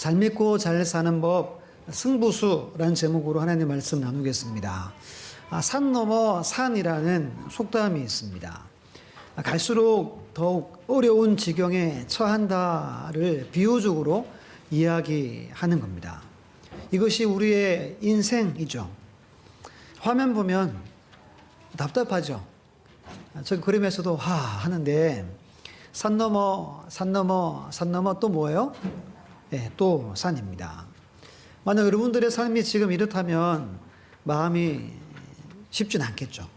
잘 믿고 잘 사는 법 승부수라는 제목으로 하나님의 말씀 나누겠습니다. 산 넘어 산이라는 속담이 있습니다. 갈수록 더욱 어려운 지경에 처한다를 비유적으로 이야기하는 겁니다. 이것이 우리의 인생이죠. 화면 보면 답답하죠. 저 그림에서도 하는데 산 넘어 또 뭐예요? 네, 또 산입니다. 만약 여러분들의 삶이 지금 이렇다면 마음이 쉽진 않겠죠.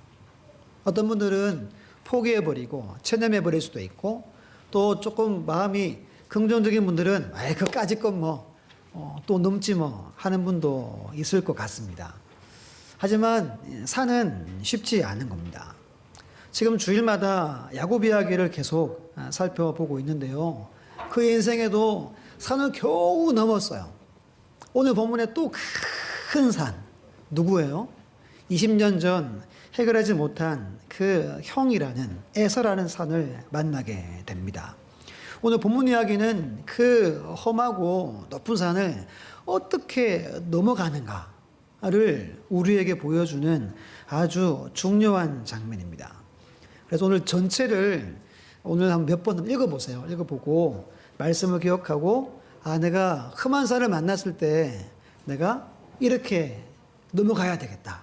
어떤 분들은 포기해버리고 체념해버릴 수도 있고, 또 조금 마음이 긍정적인 분들은 그까짓 건 또 넘지 하는 분도 있을 것 같습니다. 하지만 산은 쉽지 않은 겁니다. 지금 주일마다 야곱 이야기를 계속 살펴보고 있는데요. 그 인생에도 산을 겨우 넘었어요. 오늘 본문에 또 큰 산, 누구예요? 20년 전 해결하지 못한 그 형이라는 에서라는 산을 만나게 됩니다. 오늘 본문 이야기는 그 험하고 높은 산을 어떻게 넘어가는가를 우리에게 보여주는 아주 중요한 장면입니다. 그래서 오늘 전체를 오늘 한 몇 번 읽어보세요. 읽어보고 말씀을 기억하고 내가 험한 산을 만났을 때 내가 이렇게 넘어가야 되겠다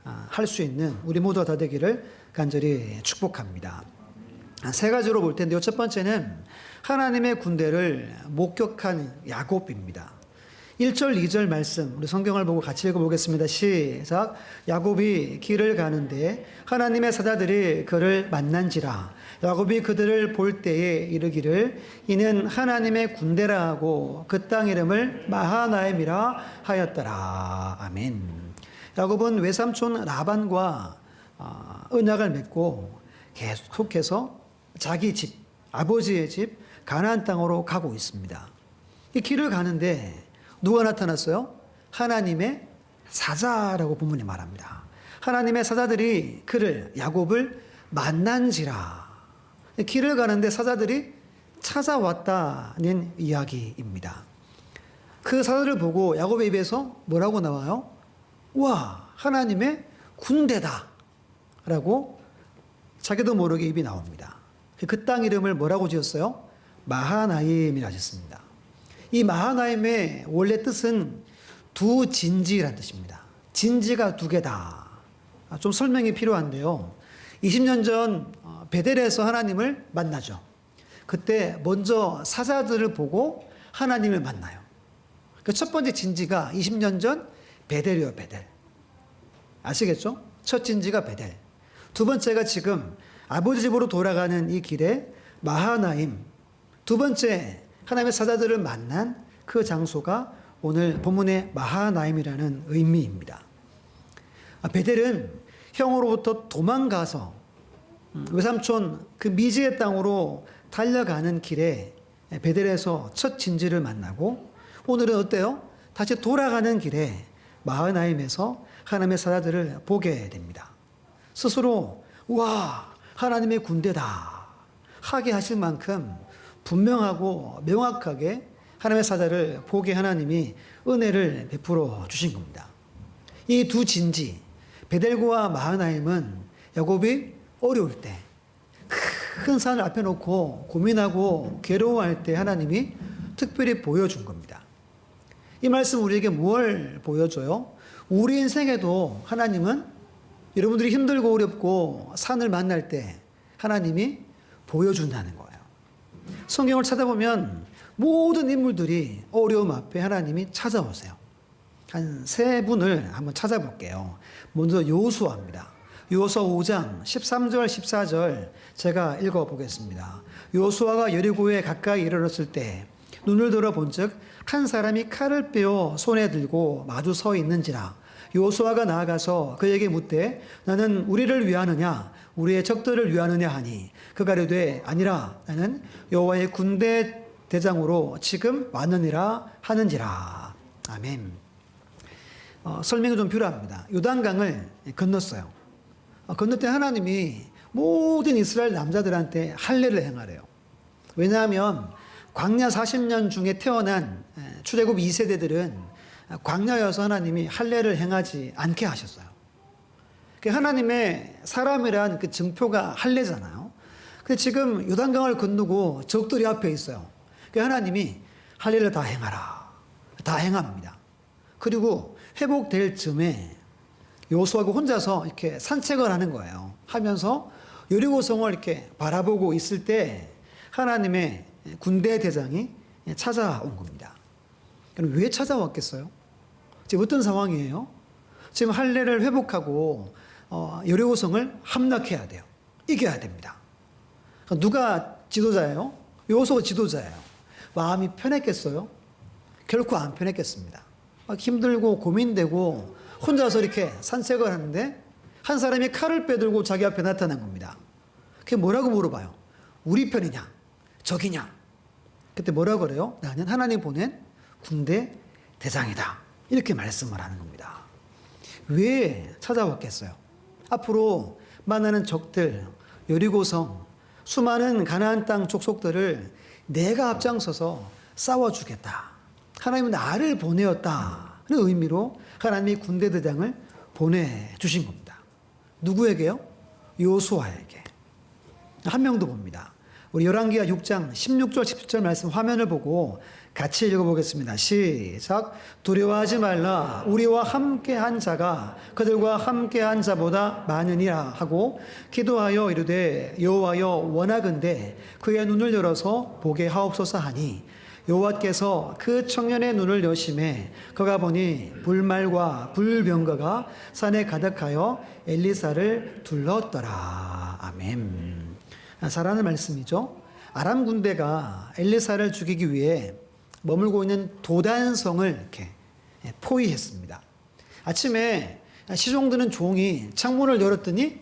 할 수 있는 우리 모두가 다 되기를 간절히 축복합니다. 세 가지로 볼 텐데요. 첫 번째는 하나님의 군대를 목격한 야곱입니다. 1절, 2절 말씀 우리 성경을 보고 같이 읽어보겠습니다. 시작. 야곱이 길을 가는데 하나님의 사자들이 그를 만난지라. 야곱이 그들을 볼 때에 이르기를 이는 하나님의 군대라 하고 그 땅 이름을 마하나임이라 하였더라. 아멘. 야곱은 외삼촌 라반과 언약을 맺고 계속해서 자기 집, 아버지의 집 가나안 땅으로 가고 있습니다. 이 길을 가는데 누가 나타났어요? 하나님의 사자라고 본문이 말합니다. 하나님의 사자들이 그를 야곱을 만난지라. 길을 가는데 사자들이 찾아왔다는 이야기입니다. 그 사자들을 보고 야곱의 입에서 뭐라고 나와요? 와, 하나님의 군대다 라고 자기도 모르게 입이 나옵니다. 그 땅 이름을 뭐라고 지었어요? 마하나임이라 하셨습니다. 이 마하나임의 원래 뜻은 두 진지라는 뜻입니다. 진지가 두 개다. 좀 설명이 필요한데요. 20년 전 베델에서 하나님을 만나죠. 그때 먼저 사자들을 보고 하나님을 만나요. 그 첫 번째 진지가 20년 전 베델이에요. 베델. 아시겠죠? 첫 진지가 베델. 두 번째가 지금 아버지 집으로 돌아가는 이 길에 마하나임. 두 번째 하나님의 사자들을 만난 그 장소가 오늘 본문의 마하나임이라는 의미입니다. 베델은 형으로부터 도망가서 외삼촌 그 미지의 땅으로 달려가는 길에 베델에서 첫 진지를 만나고, 오늘은 어때요? 다시 돌아가는 길에 마하나임에서 하나님의 사자들을 보게 됩니다. 스스로 와, 하나님의 군대다 하게 하실 만큼 분명하고 명확하게 하나님의 사자를 보게 하나님이 은혜를 베풀어 주신 겁니다. 이 두 진지 베델과 마하나임은 야곱이 어려울 때, 큰 산을 앞에 놓고 고민하고 괴로워할 때 하나님이 특별히 보여준 겁니다. 이 말씀 우리에게 뭘 보여줘요? 우리 인생에도 하나님은 여러분들이 힘들고 어렵고 산을 만날 때 하나님이 보여준다는 거예요. 성경을 찾아보면 모든 인물들이 어려움 앞에 하나님이 찾아오세요. 한 세 분을 한번 찾아볼게요. 먼저 여호수아입니다. 여호수아 5장 13절 14절 제가 읽어보겠습니다. 여호수아가 여리고에 가까이 이르렀을 때 눈을 들어 본즉 한 사람이 칼을 빼어 손에 들고 마주 서 있는지라. 여호수아가 나아가서 그에게 묻되 나는 우리를 위하느냐 우리의 적들을 위하느냐 하니 그가 이르되 아니라 나는 여호와의 군대 대장으로 지금 왔느니라 하는지라. 아멘. 설명이 좀 필요합니다. 요단강을 건넜어요. 건널 때 하나님이 모든 이스라엘 남자들한테 할례를 행하래요. 왜냐하면 광야 40년 중에 태어난 출애굽 2세대들은 광야여서 하나님이 할례를 행하지 않게 하셨어요. 하나님의 사람이란 그 증표가 할례잖아요. 근데 지금 요단강을 건너고 적들이 앞에 있어요. 하나님이 할례를 다 행하라. 다 행합니다. 그리고 회복될 즈음에 여호수아가 혼자서 이렇게 산책을 하는 거예요. 하면서 여리고성을 이렇게 바라보고 있을 때 하나님의 군대 대장이 찾아온 겁니다. 왜 찾아왔겠어요? 지금 어떤 상황이에요? 지금 할례를 회복하고 여리고성을 함락해야 돼요. 이겨야 됩니다. 누가 지도자예요? 여호수아가 지도자예요. 마음이 편했겠어요? 결코 안 편했겠습니다. 막 힘들고 고민되고 혼자서 이렇게 산책을 하는데 한 사람이 칼을 빼들고 자기 앞에 나타난 겁니다. 그게 뭐라고 물어봐요? 우리 편이냐? 적이냐? 그때 뭐라 그래요? 나는 하나님 보낸 군대 대장이다. 이렇게 말씀을 하는 겁니다. 왜 찾아왔겠어요? 앞으로 만나는 적들, 여리고성, 수많은 가나안 땅 족속들을 내가 앞장서서 싸워주겠다. 하나님은 나를 보내었다는 의미로 하나님이 군대 대장을 보내주신 겁니다. 누구에게요? 여호수아에게. 한 명도 봅니다. 우리 열왕기하 6장 16절 17절 말씀 화면을 보고 같이 읽어보겠습니다. 시작. 두려워하지 말라. 우리와 함께한 자가 그들과 함께한 자보다 많으니라 하고 기도하여 이르되 여호와여 원하건대 그의 눈을 열어서 보게 하옵소서 하니 여호와께서 그 청년의 눈을 여심해 그가 보니 불말과 불병거가 산에 가득하여 엘리사를 둘렀더라. 아멘. 잘하는 말씀이죠. 아람 군대가 엘리사를 죽이기 위해 머물고 있는 도단성을 이렇게 포위했습니다. 아침에 시종드는 종이 창문을 열었더니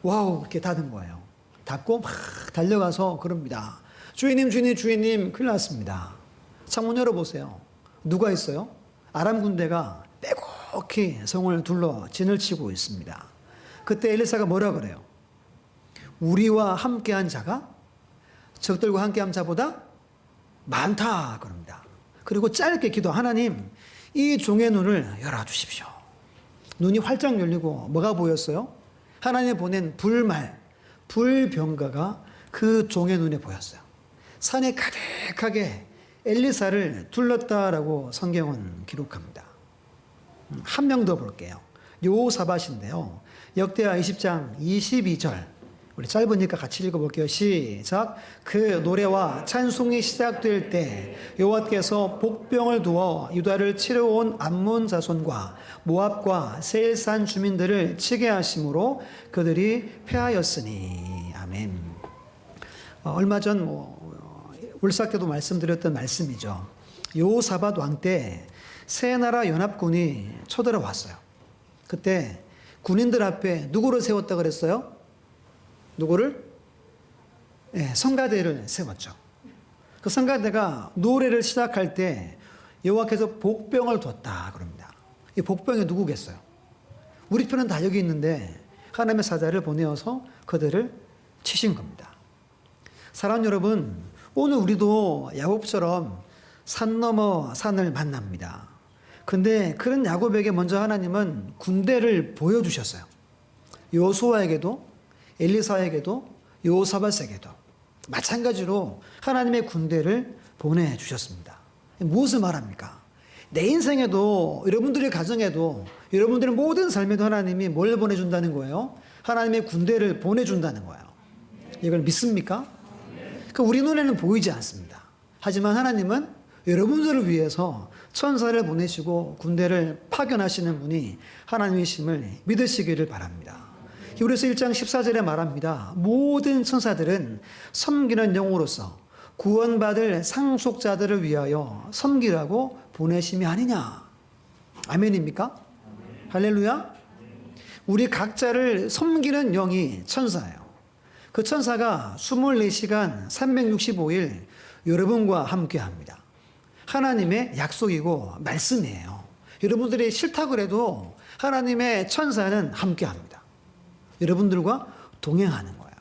와우 이렇게 닫은 거예요. 닫고 막 달려가서 그럽니다. 주인님 주인님 주인님 큰일 났습니다. 창문 열어보세요. 누가 있어요? 아람 군대가 빼곡히 성을 둘러 진을 치고 있습니다. 그때 엘리사가 뭐라 그래요? 우리와 함께한 자가 적들과 함께한 자보다 많다 그럽니다. 그리고 짧게 기도 하나님 이 종의 눈을 열어주십시오. 눈이 활짝 열리고 뭐가 보였어요? 하나님이 보낸 불말, 불병거가 그 종의 눈에 보였어요. 산에 가득하게 엘리사를 둘렀다라고 성경은 기록합니다. 한 명 더 볼게요. 여호사밧인데요. 역대하 20장 22절 우리 짧으니까 같이 읽어볼게요. 시작. 그 노래와 찬송이 시작될 때 여호와께서 복병을 두어 유다를 치러 온 암몬 자손과 모압과 세일산 주민들을 치게 하심으로 그들이 패하였으니. 아멘. 얼마 전 울삭 때도 말씀드렸던 말씀이죠. 여호사밧 왕 때 세 나라 연합군이 쳐들어왔어요. 그때 군인들 앞에 누구를 세웠다 그랬어요? 누구를? 네, 성가대를 세웠죠. 그 성가대가 노래를 시작할 때 여호와께서 복병을 뒀다 그럽니다. 이 복병이 누구겠어요? 우리 편은 다 여기 있는데 하나님의 사자를 보내어서 그들을 치신 겁니다. 사랑하는 여러분, 오늘 우리도 야곱처럼 산 넘어 산을 만납니다. 근데 그런 야곱에게 먼저 하나님은 군대를 보여주셨어요. 여호수아에게도 엘리사에게도 여호사밧에게도 마찬가지로 하나님의 군대를 보내주셨습니다. 무엇을 말합니까? 내 인생에도 여러분들의 가정에도 여러분들의 모든 삶에도 하나님이 뭘 보내준다는 거예요? 하나님의 군대를 보내준다는 거예요. 이걸 믿습니까? 우리 눈에는 보이지 않습니다. 하지만 하나님은 여러분들을 위해서 천사를 보내시고 군대를 파견하시는 분이 하나님이심을 믿으시기를 바랍니다. 히브리서 1장 14절에 말합니다. 모든 천사들은 섬기는 영으로서 구원받을 상속자들을 위하여 섬기라고 보내심이 아니냐. 아멘입니까? 할렐루야. 우리 각자를 섬기는 영이 천사예요. 그 천사가 24시간 365일 여러분과 함께 합니다. 하나님의 약속이고 말씀이에요. 여러분들이 싫다 그래도 하나님의 천사는 함께 합니다. 여러분들과 동행하는 거예요.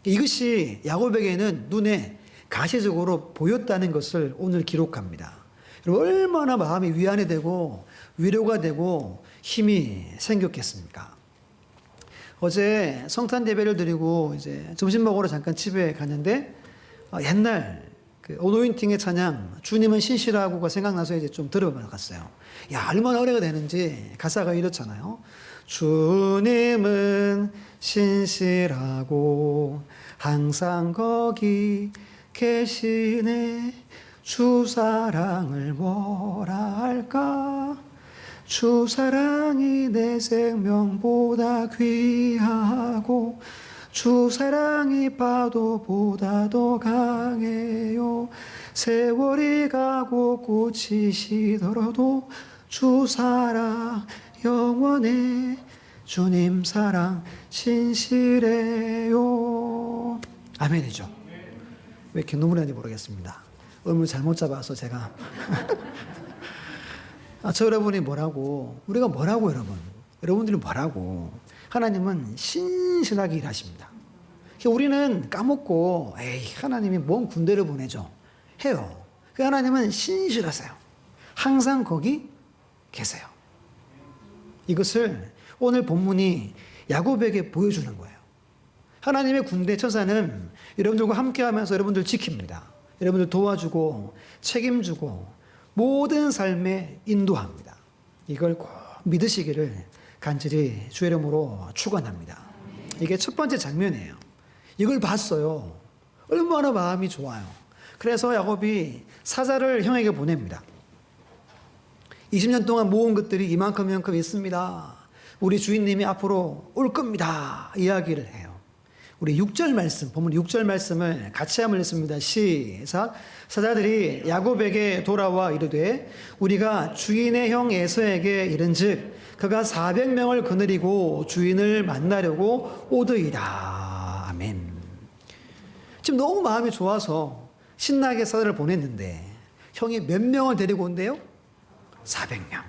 이것이 야곱에게는 눈에 가시적으로 보였다는 것을 오늘 기록합니다. 여러분 얼마나 마음이 위안이 되고 위로가 되고 힘이 생겼겠습니까? 어제 성탄 예배를 드리고 이제 점심 먹으러 잠깐 집에 갔는데 옛날 그 어노인팅의 찬양 주님은 신실하고가 생각나서 이제 좀 들어봤어요. 야, 얼마나 오래가 되는지. 가사가 이렇잖아요. 주님은 신실하고 항상 거기 계시네. 주 사랑을 뭐라 할까? 주 사랑이 내 생명보다 귀하고 주 사랑이 파도보다 더 강해요. 세월이 가고 꽃이 시들어도 주 사랑 영원해. 주님 사랑 신실해요. 아멘이죠. 왜 이렇게 눈물이 나는지 모르겠습니다. 음을 잘못 잡아서 제가 저 여러분이 뭐라고, 우리가 뭐라고, 여러분들이 뭐라고. 하나님은 신실하게 일하십니다. 우리는 까먹고 에이 하나님이 뭔 군대를 보내죠 해요. 그 하나님은 신실하세요. 항상 거기 계세요. 이것을 오늘 본문이 야곱에게 보여주는 거예요. 하나님의 군대 천사는 여러분들과 함께하면서 여러분들 지킵니다. 여러분들 도와주고 책임지고 모든 삶에 인도합니다. 이걸 꼭 믿으시기를 간절히 주의 이름으로 축원합니다. 이게 첫 번째 장면이에요. 이걸 봤어요. 얼마나 마음이 좋아요. 그래서 야곱이 사자를 형에게 보냅니다. 20년 동안 모은 것들이 이만큼 있습니다. 우리 주인님이 앞으로 올 겁니다. 이야기를 해요. 우리 6절 말씀, 본문 6절 말씀을 같이 한번 읽습니다. 시작. 사자들이 야곱에게 돌아와 이르되 우리가 주인의 형 에서에게 이른즉 그가 400명을 거느리고 주인을 만나려고 오더이다. 아멘. 지금 너무 마음이 좋아서 신나게 사자를 보냈는데 형이 몇 명을 데리고 온대요? 400명.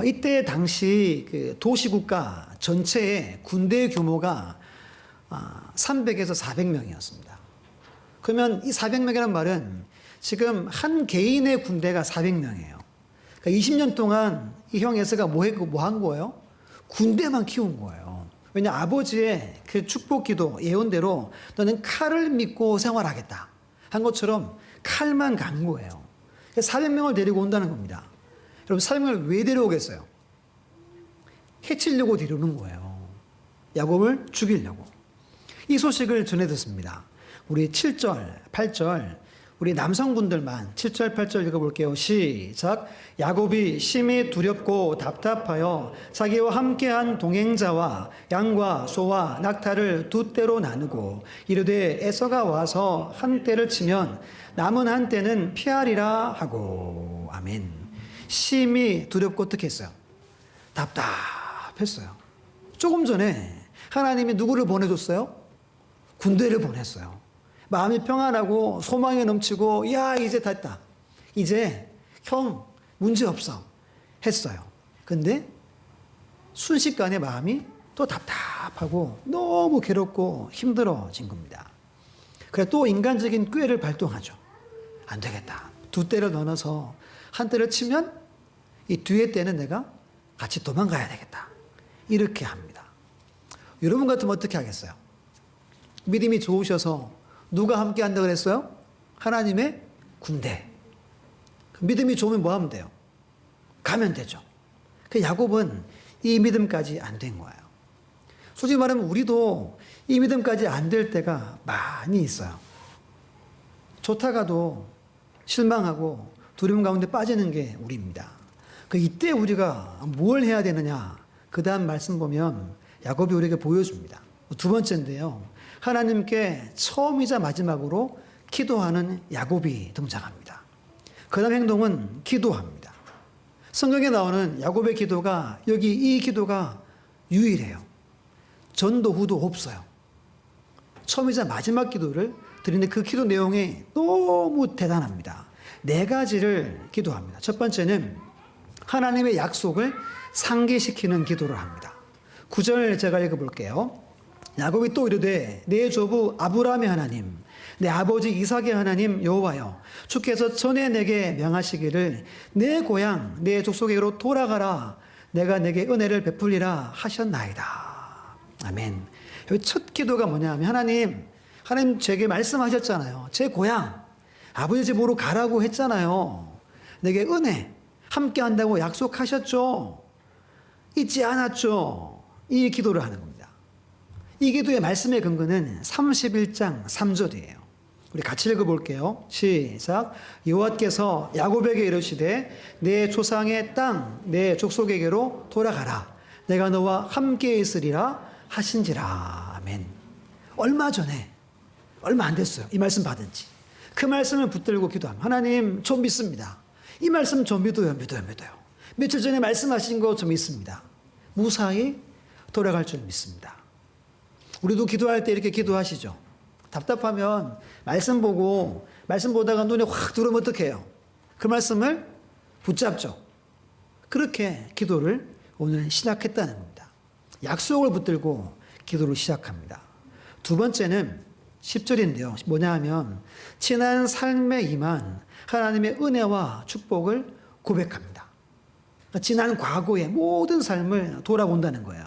이때 당시 그 도시국가 전체의 군대 규모가 300에서 400명이었습니다. 그러면 이 400명이라는 말은 지금 한 개인의 군대가 400명이에요. 그러니까 20년 동안 이 형 에서가 뭐 한 거예요? 군대만 키운 거예요. 왜냐, 아버지의 그 축복 기도 예언대로 너는 칼을 믿고 생활하겠다 한 것처럼 칼만 간 거예요. 400명을 데리고 온다는 겁니다. 여러분 400명을 왜 데려오겠어요? 해치려고 데려오는 거예요. 야곱을 죽이려고. 이 소식을 전해 듣습니다. 우리 7절, 8절 우리 남성분들만 7절, 8절 읽어볼게요. 시작. 야곱이 심히 두렵고 답답하여 자기와 함께한 동행자와 양과 소와 낙타를 두 떼로 나누고 이르되 에서가 와서 한 떼를 치면 남은 한 떼는 피하리라 하고. 아멘. 심히 두렵고 어떻게 했어요? 답답했어요. 조금 전에 하나님이 누구를 보내줬어요? 군대를 보냈어요. 마음이 평안하고 소망이 넘치고 야 이제 됐다. 이제 형 문제 없어 했어요. 근데 순식간에 마음이 또 답답하고 너무 괴롭고 힘들어진 겁니다. 그래 또 인간적인 꾀를 발동하죠. 안 되겠다. 두 떼를 넣어서 한 떼를 치면 이 뒤에 떼는 내가 같이 도망가야 되겠다. 이렇게 합니다. 여러분 같으면 어떻게 하겠어요? 믿음이 좋으셔서 누가 함께 한다고 그랬어요? 하나님의 군대. 믿음이 좋으면 뭐 하면 돼요? 가면 되죠. 그 야곱은 이 믿음까지 안 된 거예요. 솔직히 말하면 우리도 이 믿음까지 안 될 때가 많이 있어요. 좋다가도 실망하고 두려움 가운데 빠지는 게 우리입니다. 이때 우리가 뭘 해야 되느냐? 그 다음 말씀 보면 야곱이 우리에게 보여줍니다. 두 번째인데요. 하나님께 처음이자 마지막으로 기도하는 야곱이 등장합니다. 그 다음 행동은 기도합니다. 성경에 나오는 야곱의 기도가 여기 이 기도가 유일해요. 전도 후도 없어요. 처음이자 마지막 기도를 드리는데 그 기도 내용이 너무 대단합니다. 4가지를 기도합니다. 첫 번째는 하나님의 약속을 상기시키는 기도를 합니다. 9절 제가 읽어볼게요. 야곱이 또 이르되 내 조부 아브라함의 하나님 내 아버지 이삭의 하나님 여호와여, 주께서 전에 내게 명하시기를 내 고향 내 족속에게로 돌아가라, 내가 내게 은혜를 베풀리라 하셨나이다. 아멘. 여기 첫 기도가 뭐냐면 하나님 제게 말씀하셨잖아요. 제 고향 아버지 집으로 가라고 했잖아요. 내게 은혜 함께 한다고 약속하셨죠. 잊지 않았죠. 이 기도를 하는 겁니다. 이 기도의 말씀의 근거는 31장 3절이에요. 우리 같이 읽어볼게요. 시작. 여호와께서 야곱에게 이르시되 내 조상의 땅 내 족속에게로 돌아가라, 내가 너와 함께 있으리라 하신지라. 아멘. 얼마 안 됐어요. 이 말씀 받은 지. 그 말씀을 붙들고 기도하면 하나님 좀 믿습니다. 이 말씀 좀 믿어요. 며칠 전에 말씀하신 거 좀 믿습니다. 무사히 돌아갈 줄 믿습니다. 우리도 기도할 때 이렇게 기도하시죠. 답답하면 말씀 보다가 눈에 확 들어오면 어떡해요? 그 말씀을 붙잡죠. 그렇게 기도를 오늘 시작했다는 겁니다. 약속을 붙들고 기도를 시작합니다. 두 번째는 10절인데요. 뭐냐 하면 지난 삶에 임한 하나님의 은혜와 축복을 고백합니다. 그러니까 지난 과거의 모든 삶을 돌아본다는 거예요.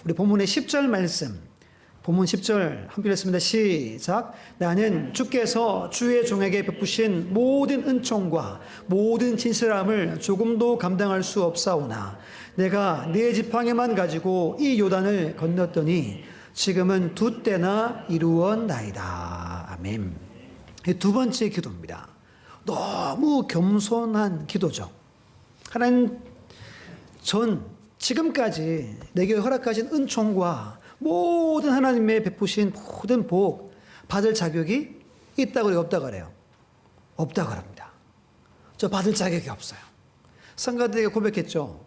우리 본문의 10절 말씀, 본문 10절 함께 읽습니다. 시작. 나는 주께서 주의 종에게 베푸신 모든 은총과 모든 진실함을 조금도 감당할 수 없사오나 내가 네 지팡이만 가지고 이 요단을 건넜더니 지금은 두 때나 이루었나이다. 아멘. 두 번째 기도입니다. 너무 겸손한 기도죠. 하나님, 지금까지 내게 허락하신 은총과 모든 하나님의 베푸신 모든 복 받을 자격이 있다고 그래요? 없다고 그래요? 없다고 합니다. 저 받을 자격이 없어요. 성가들에게 고백했죠.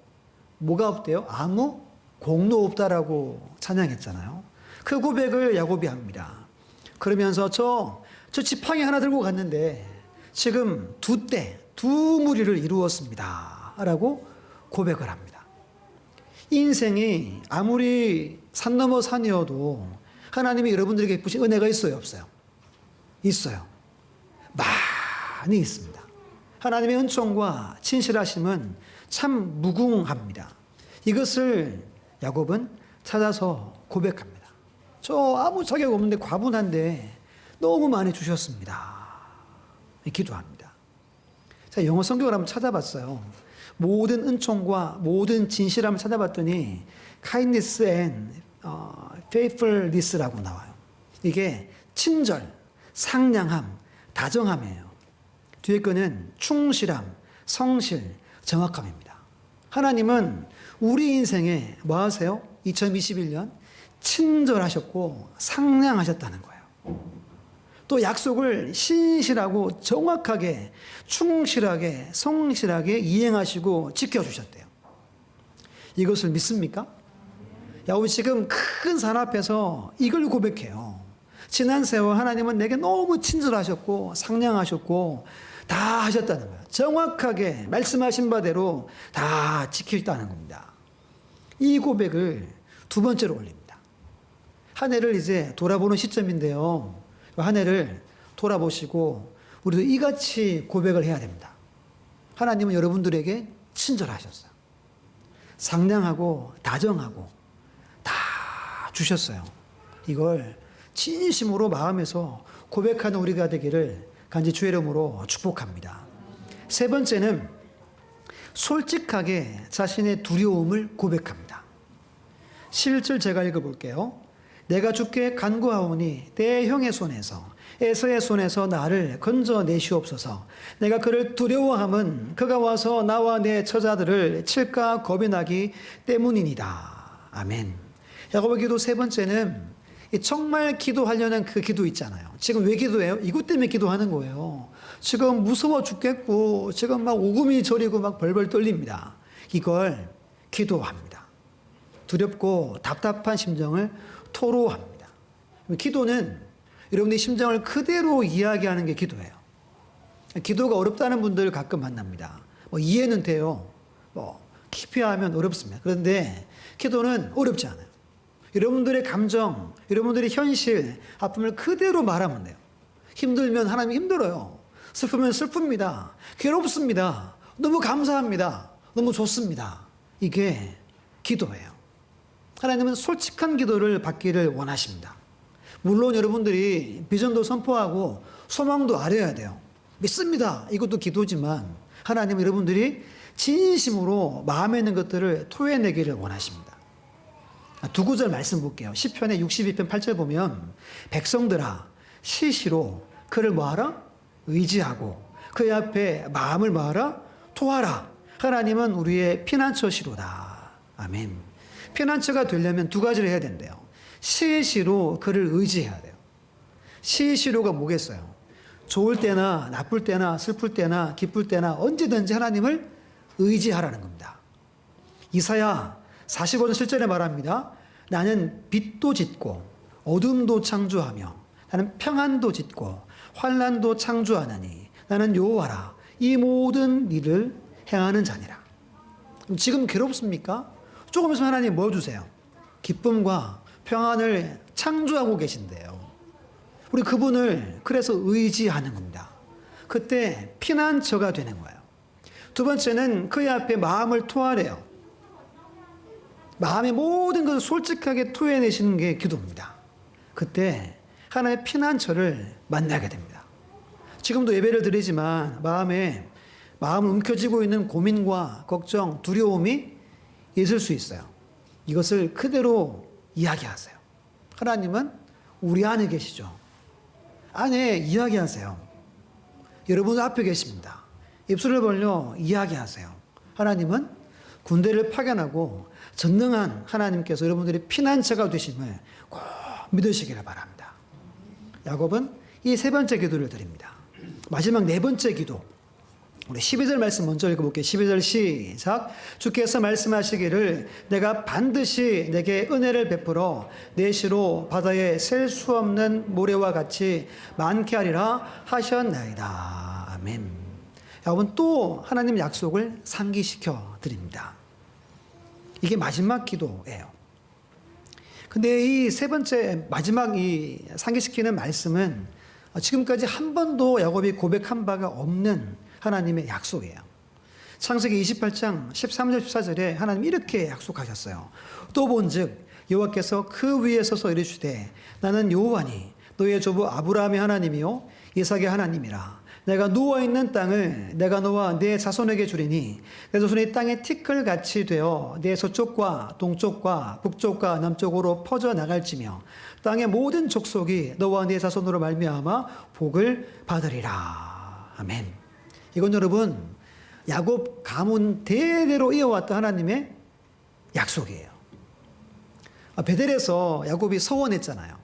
뭐가 없대요? 아무 공로 없다라고 찬양했잖아요. 그 고백을 야곱이 합니다. 그러면서 저 지팡이 하나 들고 갔는데 지금 두 무리를 이루었습니다 라고 고백을 합니다. 인생이 아무리 산 넘어 산이어도 하나님이 여러분들에게 베푸신 은혜가 있어요, 없어요? 있어요. 많이 있습니다. 하나님의 은총과 친실하심은 참 무궁합니다. 이것을 야곱은 찾아서 고백합니다. 저 아무 자격 없는데 과분한데 너무 많이 주셨습니다. 기도합니다. 자, 영어 성경을 한번 찾아봤어요. 모든 은총과 모든 진실함을 찾아봤더니 kindness and faithfulness라고 나와요. 이게 친절, 상냥함, 다정함이에요. 뒤에 거는 충실함, 성실, 정확함입니다. 하나님은 우리 인생에 뭐 하세요? 2021년 친절하셨고 상냥하셨다는 거예요. 또 약속을 신실하고 정확하게 충실하게 성실하게 이행하시고 지켜주셨대요. 이것을 믿습니까? 야곱이 지금 큰 산 앞에서 이걸 고백해요. 지난 세월 하나님은 내게 너무 친절하셨고 상냥하셨고 다 하셨다는 거예요. 정확하게 말씀하신 바대로 다 지키셨다는 겁니다. 이 고백을 두 번째로 올립니다. 한 해를 이제 돌아보는 시점인데요. 한 해를 돌아보시고 우리도 이같이 고백을 해야 됩니다. 하나님은 여러분들에게 친절하셨어요. 상냥하고 다정하고 다 주셨어요. 이걸 진심으로 마음에서 고백하는 우리가 되기를 간절히 주의 이름으로 축복합니다. 세 번째는 솔직하게 자신의 두려움을 고백합니다. 11절 제가 읽어볼게요. 내가 주께 간구하오니 내 형의 손에서 에서의 손에서 나를 건져내시옵소서. 내가 그를 두려워함은 그가 와서 나와 내 처자들을 칠까 겁이 나기 때문이니이다. 아멘. 야곱의 기도 세 번째는 정말 기도하려는 그 기도 있잖아요. 지금 왜 기도해요? 이것 때문에 기도하는 거예요. 지금 무서워 죽겠고 지금 막 오금이 저리고 막 벌벌 떨립니다. 이걸 기도합니다. 두렵고 답답한 심정을 토로합니다. 기도는 여러분의 심정을 그대로 이야기하는 게 기도예요. 기도가 어렵다는 분들 가끔 만납니다. 이해는 돼요. 깊이 하면 어렵습니다. 그런데 기도는 어렵지 않아요. 여러분들의 감정, 여러분들의 현실, 아픔을 그대로 말하면 돼요. 힘들면 하나님 힘들어요. 슬프면 슬픕니다. 괴롭습니다. 너무 감사합니다. 너무 좋습니다. 이게 기도예요. 하나님은 솔직한 기도를 받기를 원하십니다. 물론 여러분들이 비전도 선포하고 소망도 아뢰어야 돼요. 믿습니다. 이것도 기도지만 하나님은 여러분들이 진심으로 마음에 있는 것들을 토해내기를 원하십니다. 두 구절 말씀 볼게요. 시편의 62편 8절 보면 백성들아 시시로 그를 뭐하라? 의지하고 그의 앞에 마음을 뭐하라? 토하라. 하나님은 우리의 피난처시로다. 아멘. 피난처가 되려면 두 가지를 해야 된대요. 시시로 그를 의지해야 돼요. 시시로가 뭐겠어요? 좋을 때나 나쁠 때나 슬플 때나 기쁠 때나 언제든지 하나님을 의지하라는 겁니다. 이사야 45장 7절에 말합니다. 나는 빛도 짓고 어둠도 창조하며 나는 평안도 짓고 환난도 창조하나니 나는 여호와라 이 모든 일을 행하는 자니라. 지금 괴롭습니까? 조금 있으면 하나님 뭐 주세요? 기쁨과 평안을 창조하고 계신데요. 우리 그분을 그래서 의지하는 겁니다. 그때 피난처가 되는 거예요. 두 번째는 그의 앞에 마음을 토하래요. 마음의 모든 것을 솔직하게 토해내시는 게 기도입니다. 그때 하나님의 피난처를 만나게 됩니다. 지금도 예배를 드리지만 마음을 움켜쥐고 있는 고민과 걱정, 두려움이 있을 수 있어요. 이것을 그대로 이야기하세요. 하나님은 우리 안에 계시죠. 안에 이야기하세요. 여러분 앞에 계십니다. 입술을 벌려 이야기하세요. 하나님은 군대를 파견하고 전능한 하나님께서 여러분들의 피난처가 되심을 꼭 믿으시기를 바랍니다. 야곱은 이 세 번째 기도를 드립니다. 마지막 네 번째 기도. 우리 12절 말씀 먼저 읽어볼게요. 12절 시작. 주께서 말씀하시기를 내가 반드시 내게 은혜를 베풀어 내 시로 바다에 셀 수 없는 모래와 같이 많게 하리라 하셨나이다. 아멘. 여러분 또 하나님 약속을 상기시켜 드립니다. 이게 마지막 기도예요. 근데 이 세 번째 마지막 이 상기시키는 말씀은 지금까지 한 번도 야곱이 고백한 바가 없는 하나님의 약속이에요. 창세기 28장 13절 14절에 하나님 이렇게 약속하셨어요. 또 본즉 여호와께서 그 위에 서서 이르시되 나는 여호와니 너의 조부 아브라함의 하나님이요 이삭의 하나님이라. 내가 누워있는 땅을 내가 너와 내 자손에게 주리니 내 자손이 땅의 티끌같이 되어 내 서쪽과 동쪽과 북쪽과 남쪽으로 퍼져나갈지며 땅의 모든 족속이 너와 내 자손으로 말미암아 복을 받으리라. 아멘. 이건 여러분 야곱 가문 대대로 이어왔던 하나님의 약속이에요. 베델에서 야곱이 서원했잖아요.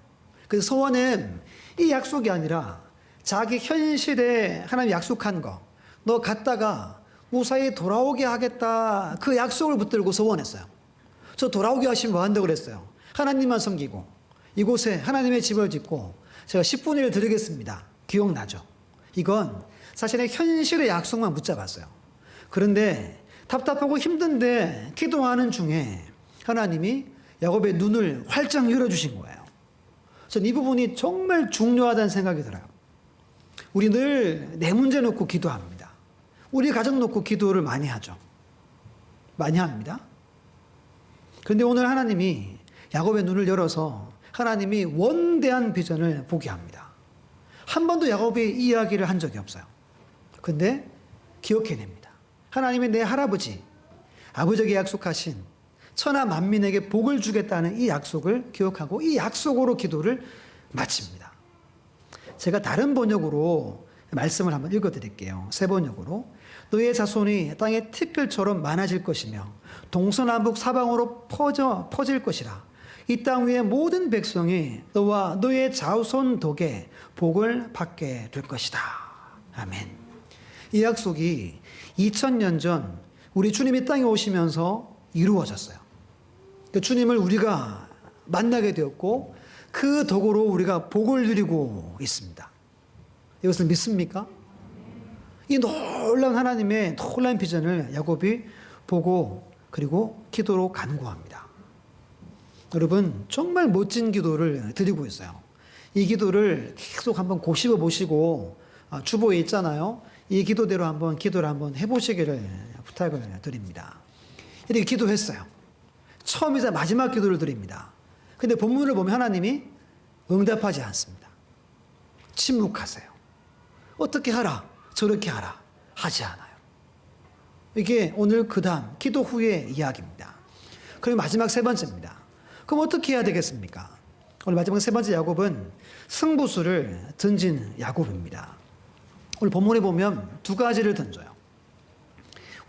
그 서원은 이 약속이 아니라 자기 현실에 하나님 약속한 거, 너 갔다가 무사히 돌아오게 하겠다, 그 약속을 붙들고 서원했어요. 저 돌아오게 하시면 뭐 한다고 그랬어요? 하나님만 섬기고 이곳에 하나님의 집을 짓고 제가 10분의 1 드리겠습니다. 기억나죠? 이건 사실은 현실의 약속만 붙잡았어요. 그런데 답답하고 힘든데 기도하는 중에 하나님이 야곱의 눈을 활짝 열어주신 거예요. 전 이 부분이 정말 중요하다는 생각이 들어요. 우리 늘 내 문제 놓고 기도합니다. 우리 가정 놓고 기도를 많이 하죠. 많이 합니다. 그런데 오늘 하나님이 야곱의 눈을 열어서 하나님이 원대한 비전을 보게 합니다. 한 번도 야곱이 이 이야기를 한 적이 없어요. 근데 기억해냅니다. 하나님이 내 할아버지, 아버지에게 약속하신 천하 만민에게 복을 주겠다는 이 약속을 기억하고 이 약속으로 기도를 마칩니다. 제가 다른 번역으로 말씀을 한번 읽어드릴게요. 새 번역으로. 너의 자손이 땅의 티끌처럼 많아질 것이며 동서남북 사방으로 퍼질 것이라. 이 땅 위의 모든 백성이 너와 너의 자손 덕에 복을 받게 될 것이다. 아멘. 이 약속이 2000년 전 우리 주님이 땅에 오시면서 이루어졌어요. 그 주님을 우리가 만나게 되었고 그 덕으로 우리가 복을 누리고 있습니다. 이것을 믿습니까? 이 놀라운 하나님의 놀라운 비전을 야곱이 보고 그리고 기도로 간구합니다. 여러분 정말 멋진 기도를 드리고 있어요. 이 기도를 계속 한번 곱씹어 보시고 주보에 있잖아요. 이 기도대로 한번 기도를 한번 해보시기를 부탁을 드립니다. 이렇게 기도했어요. 처음이자 마지막 기도를 드립니다. 근데 본문을 보면 하나님이 응답하지 않습니다. 침묵하세요. 어떻게 하라, 저렇게 하라 하지 않아요. 이게 오늘 그 다음 기도 후의 이야기입니다. 그리고 마지막 세 번째입니다. 그럼 어떻게 해야 되겠습니까? 오늘 마지막 세 번째 야곱은 승부수를 던진 야곱입니다. 오늘 본문에 보면 두 가지를 던져요.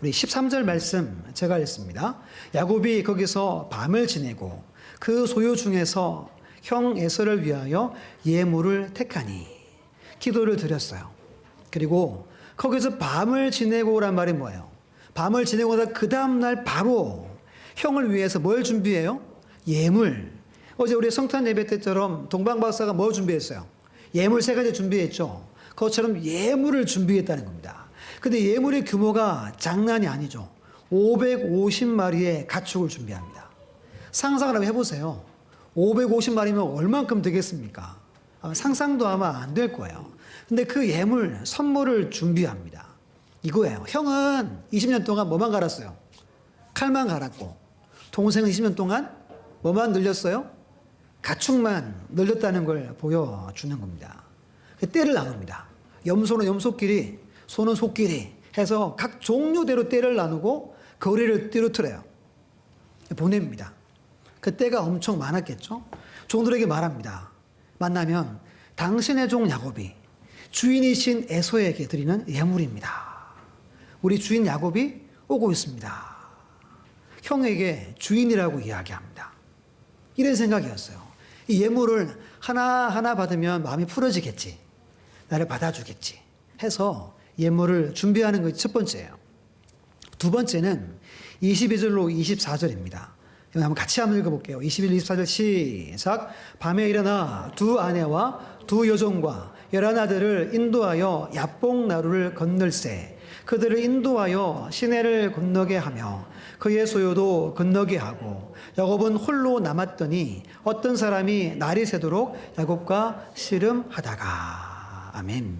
우리 13절 말씀 제가 읽습니다. 야곱이 거기서 밤을 지내고 그 소유 중에서 형 에서를 위하여 예물을 택하니 기도를 드렸어요. 그리고 거기서 밤을 지내고란 말이 뭐예요? 밤을 지내고 나서 그 다음날 바로 형을 위해서 뭘 준비해요? 예물. 어제 우리 성탄 예배 때처럼 동방박사가 뭐 준비했어요? 예물 3가지 준비했죠. 그것처럼 예물을 준비했다는 겁니다. 근데 예물의 규모가 장난이 아니죠. 550마리의 가축을 준비합니다. 상상을 한번 해보세요. 550마리면 얼만큼 되겠습니까? 상상도 아마 안 될 거예요. 근데 그 예물, 선물을 준비합니다. 이거예요. 형은 20년 동안 뭐만 갈았어요? 칼만 갈았고, 동생은 20년 동안 뭐만 늘렸어요? 가축만 늘렸다는 걸 보여주는 겁니다. 때를 나눕니다. 염소는 염소끼리, 소는 소끼리 해서 각 종류대로 때를 나누고 거리를 띠로틀어요. 보냅니다. 그 때가 엄청 많았겠죠? 종들에게 말합니다. 만나면 당신의 종 야곱이 주인이신 에서에게 드리는 예물입니다. 우리 주인 야곱이 오고 있습니다. 형에게 주인이라고 이야기합니다. 이런 생각이었어요. 이 예물을 하나하나 받으면 마음이 풀어지겠지. 나를 받아주겠지. 해서 예물을 준비하는 것이 첫 번째예요. 두 번째는 22절로 24절입니다. 한번 같이 한번 읽어볼게요. 21, 24절 시작. 밤에 일어나 두 아내와 두 여종과 11아들을 인도하여 야복 나루를 건널세. 그들을 인도하여 시내를 건너게 하며 그의 소유도 건너게 하고 야곱은 홀로 남았더니 어떤 사람이 날이 새도록 야곱과 씨름하다가. 아멘.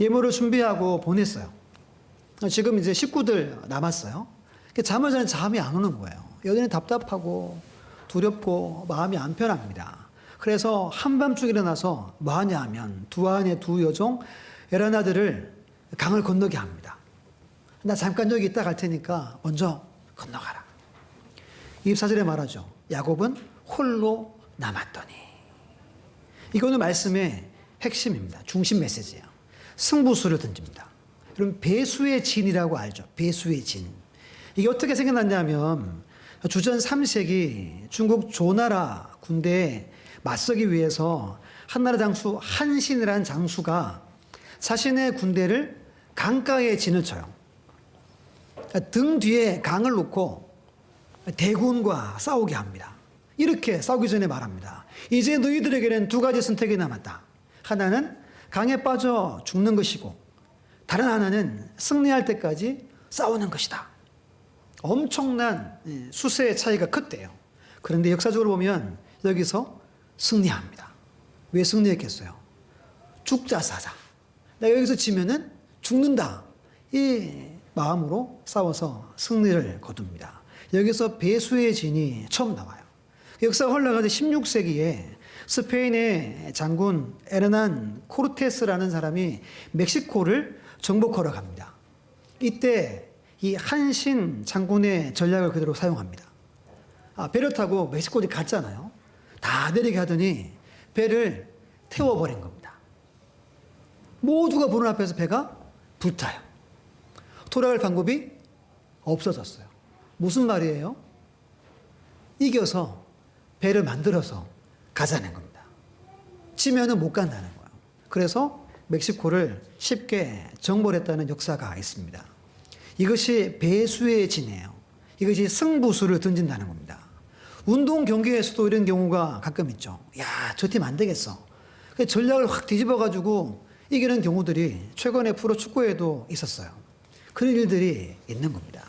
예물을 준비하고 보냈어요. 지금 이제 식구들 남았어요. 잠을 자는 잠이 안 오는 거예요. 여전히 답답하고 두렵고 마음이 안 편합니다. 그래서 한밤중 일어나서 뭐 하냐 하면 두 아내 두 여종 11아들을 강을 건너게 합니다. 나 잠깐 여기 있다 갈 테니까 먼저 건너가라. 24절에 말하죠. 야곱은 홀로 남았더니. 이거는 말씀의 핵심입니다. 중심 메시지예요. 승부수를 던집니다. 여러분 배수의 진이라고 알죠. 배수의 진. 이게 어떻게 생겨났냐면 주전 3세기 중국 조나라 군대에 맞서기 위해서 한나라 장수 한신이라는 장수가 자신의 군대를 강가에 진을 쳐요. 등 뒤에 강을 놓고 대군과 싸우게 합니다. 이렇게 싸우기 전에 말합니다. 이제 너희들에게는 두 가지 선택이 남았다. 하나는 강에 빠져 죽는 것이고 다른 하나는 승리할 때까지 싸우는 것이다. 엄청난 수세의 차이가 컸대요. 그런데 역사적으로 보면 여기서 승리합니다. 왜 승리했겠어요? 죽자 사자. 내가 여기서 지면은 죽는다. 이 마음으로 싸워서 승리를 거둡니다. 여기서 배수의 진이 처음 나와요. 역사가 흘러가서 16세기에 스페인의 장군 에르난 코르테스라는 사람이 멕시코를 정복하러 갑니다. 이때 이 한신 장군의 전략을 그대로 사용합니다. 배를 타고 멕시코에 갔잖아요. 다 내리게 하더니 배를 태워버린 겁니다. 모두가 보는 앞에서 배가 불타요. 돌아갈 방법이 없어졌어요. 무슨 말이에요? 이겨서 배를 만들어서 가자는 겁니다. 지면은 못 간다는 거예요. 그래서 멕시코를 쉽게 정벌했다는 역사가 있습니다. 이것이 배수의 진이에요. 이것이 승부수를 던진다는 겁니다. 운동 경기에서도 이런 경우가 가끔 있죠. 야, 저 팀 안 되겠어. 전략을 확 뒤집어가지고 이기는 경우들이 최근에 프로 축구에도 있었어요. 그런 일들이 있는 겁니다.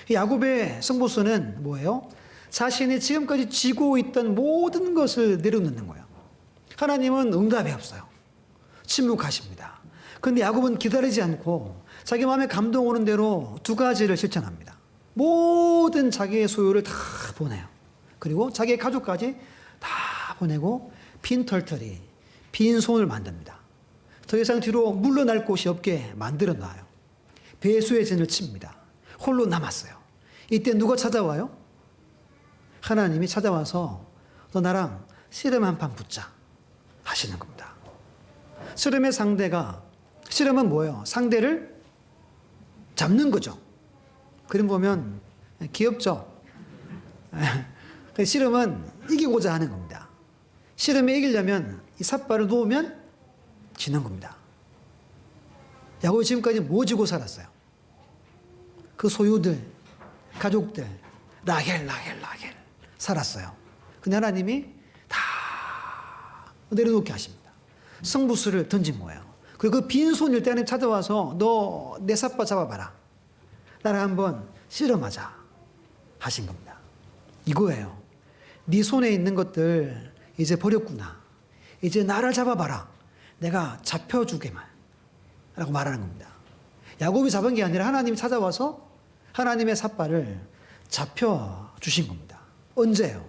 야곱의 승부수는 뭐예요? 자신이 지금까지 쥐고 있던 모든 것을 내려놓는 거예요. 하나님은 응답이 없어요. 침묵하십니다. 그런데 야곱은 기다리지 않고 자기 마음에 감동 오는 대로 두 가지를 실천합니다. 모든 자기의 소유를 다 보내요. 그리고 자기의 가족까지 다 보내고 빈털터리, 빈손을 만듭니다. 더 이상 뒤로 물러날 곳이 없게 만들어 놔요. 배수의 진을 칩니다. 홀로 남았어요. 이때 누가 찾아와요? 하나님이 찾아와서 너 나랑 씨름 한판 붙자 하시는 겁니다. 씨름의 상대가, 씨름은 뭐예요? 상대를 잡는 거죠. 그림 보면 귀엽죠? 씨름은 이기고자 하는 겁니다. 씨름에 이기려면 이 삿발을 놓으면 지는 겁니다. 야곱이 지금까지 뭐 지고 살았어요? 그 소유들, 가족들, 라헬 살았어요. 근데 하나님이 다 내려놓게 하십니다. 승부수를 던진 거예요. 그리고 그 빈손일 때 하나님 찾아와서 너 내 삿발 잡아봐라. 나랑 한번 씨름하자 하신 겁니다. 이거예요. 네 손에 있는 것들 이제 버렸구나. 이제 나를 잡아봐라. 내가 잡혀주게만 라고 말하는 겁니다. 야곱이 잡은 게 아니라 하나님이 찾아와서 하나님의 삿발을 잡혀주신 겁니다. 언제요?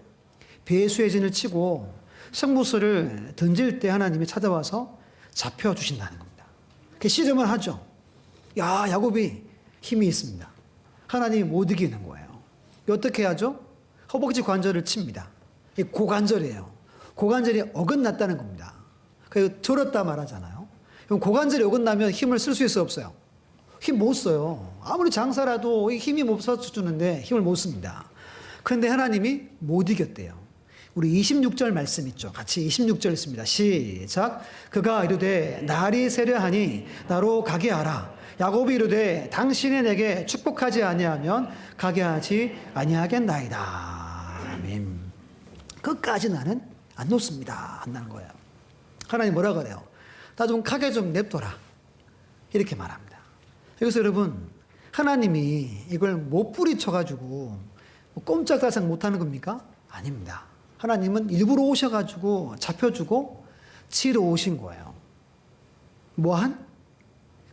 배수의 진을 치고 승부수를 던질 때 하나님이 찾아와서 잡혀주신다는 겁니다. 그 씨름을 하죠. 야, 야곱이 힘이 있습니다. 하나님이 못 이기는 거예요. 어떻게 하죠? 허벅지 관절을 칩니다. 이 고관절이에요. 고관절이 어긋났다는 겁니다. 그래서 절었다 말하잖아요. 고관절이 어긋나면 힘을 쓸 수 있어요, 없어요? 힘 못 써요. 아무리 장사라도 힘이 못 써주는데 힘을 못 씁니다. 그런데 하나님이 못 이겼대요. 우리 26절 말씀 있죠. 같이 26절 있습니다. 시작. 그가 이르되 날이 세려하니 나로 가게 하라. 야곱이 이르되 당신이 내게 축복하지 아니하면 가게 하지 아니하겠나이다. 아멘. 끝까지 나는 안 놓습니다. 한다는 거예요. 하나님 뭐라 그래요? 나 좀 가게 좀 냅둬라. 이렇게 말합니다. 여기서 여러분, 하나님이 이걸 못 부리쳐가지고 꼼짝달싹 못하는 겁니까? 아닙니다. 하나님은 일부러 오셔가지고 잡혀주고 치러 오신 거예요. 뭐한?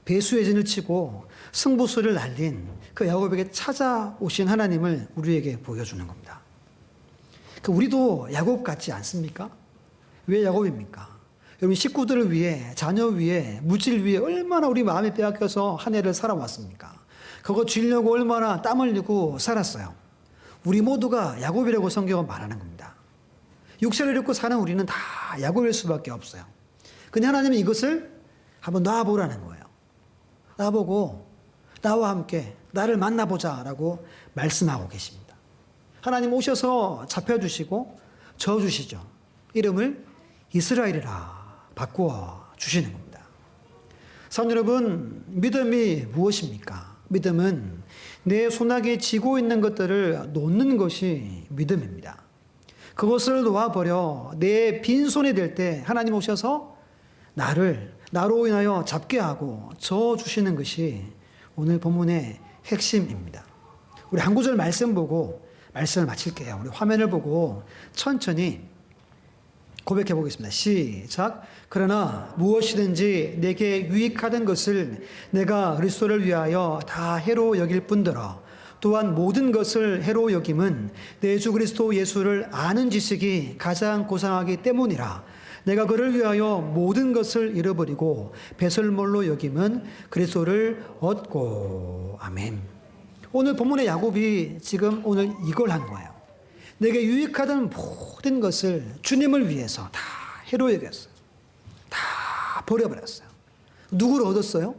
배수의 진을 치고 승부수를 날린 그 야곱에게 찾아오신 하나님을 우리에게 보여주는 겁니다. 우리도 야곱 같지 않습니까? 왜 야곱입니까? 여러분 식구들을 위해, 자녀 위해, 물질 위해 얼마나 우리 마음에 빼앗겨서 한 해를 살아왔습니까? 그거 주려고 얼마나 땀 흘리고 살았어요. 우리 모두가 야곱이라고 성경은 말하는 겁니다. 육체를 입고 사는 우리는 다 야곱일 수밖에 없어요. 근데 하나님은 이것을 한번 놔보라는 거예요. 놔보고 나와 함께 나를 만나보자라고 말씀하고 계십니다. 하나님 오셔서 잡혀주시고 저어주시죠. 이름을 이스라엘이라 바꾸어 주시는 겁니다. 선 여러분, 믿음이 무엇입니까? 믿음은 내 손아귀에 쥐고 있는 것들을 놓는 것이 믿음입니다. 그것을 놓아버려 내 빈손이 될 때 하나님 오셔서 나로 인하여 잡게 하고 저어주시는 것이 오늘 본문의 핵심입니다. 우리 한 구절 말씀 보고 말씀을 마칠게요. 우리 화면을 보고 천천히 고백해 보겠습니다. 시작. 그러나 무엇이든지 내게 유익하던 것을 내가 그리스도를 위하여 다 해로 여길 뿐더러 또한 모든 것을 해로 여김은 내 주 그리스도 예수를 아는 지식이 가장 고상하기 때문이라. 내가 그를 위하여 모든 것을 잃어버리고 배설물로 여김은 그리스도를 얻고. 아멘. 오늘 본문의 야곱이 지금 오늘 이걸 한 거예요. 내게 유익하던 모든 것을 주님을 위해서 다 해로 여겼어요. 다 버려버렸어요. 누구를 얻었어요?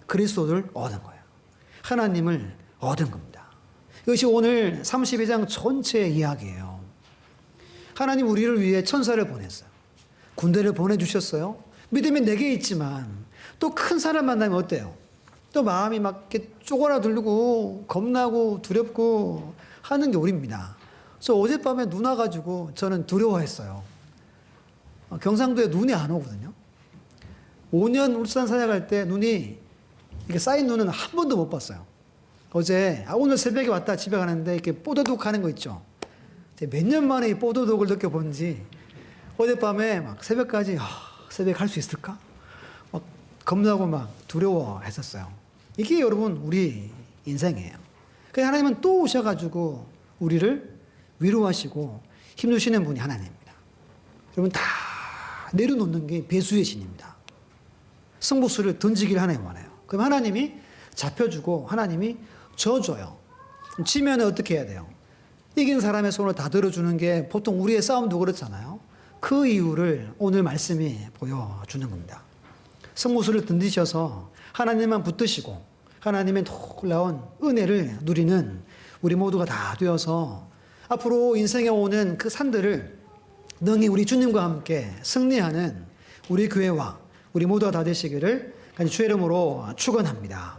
그리스도를 얻은 거예요. 하나님을 얻은 겁니다. 이것이 오늘 32장 전체의 이야기예요. 하나님 우리를 위해 천사를 보냈어요. 군대를 보내주셨어요. 믿음이 내게 있지만 또 큰 사람 만나면 어때요? 또 마음이 막 이렇게 쪼그라들고 겁나고 두렵고 하는 게 우리입니다. 저 어젯밤에 눈 와가지고 저는 두려워했어요. 경상도에 눈이 안 오거든요. 5년 울산 사역할 때 눈이 이렇게 쌓인 눈은 한 번도 못 봤어요. 어제 오늘 새벽에 왔다 집에 가는데 이렇게 뽀드득 하는 거 있죠. 몇 년 만에 이 뽀드득을 느껴본지 어젯밤에 막 새벽까지 새벽에 갈 수 있을까? 막 겁나고 막 두려워했었어요. 이게 여러분 우리 인생이에요. 그래서 하나님은 또 오셔가지고 우리를 위로하시고 힘주시는 분이 하나님입니다. 여러분 다 내려놓는 게 배수의 신입니다. 승부수를 던지기를 하나님 원해요. 그럼 하나님이 잡혀주고 하나님이 져줘요. 지면 어떻게 해야 돼요? 이긴 사람의 손을 다 들어주는 게 보통 우리의 싸움도 그렇잖아요. 그 이유를 오늘 말씀이 보여주는 겁니다. 승부수를 던지셔서 하나님만 붙드시고 하나님의 놀라운 은혜를 누리는 우리 모두가 다 되어서 앞으로 인생에 오는 그 산들을 능히 우리 주님과 함께 승리하는 우리 교회와 우리 모두가 다 되시기를 주의 이름으로 축원합니다.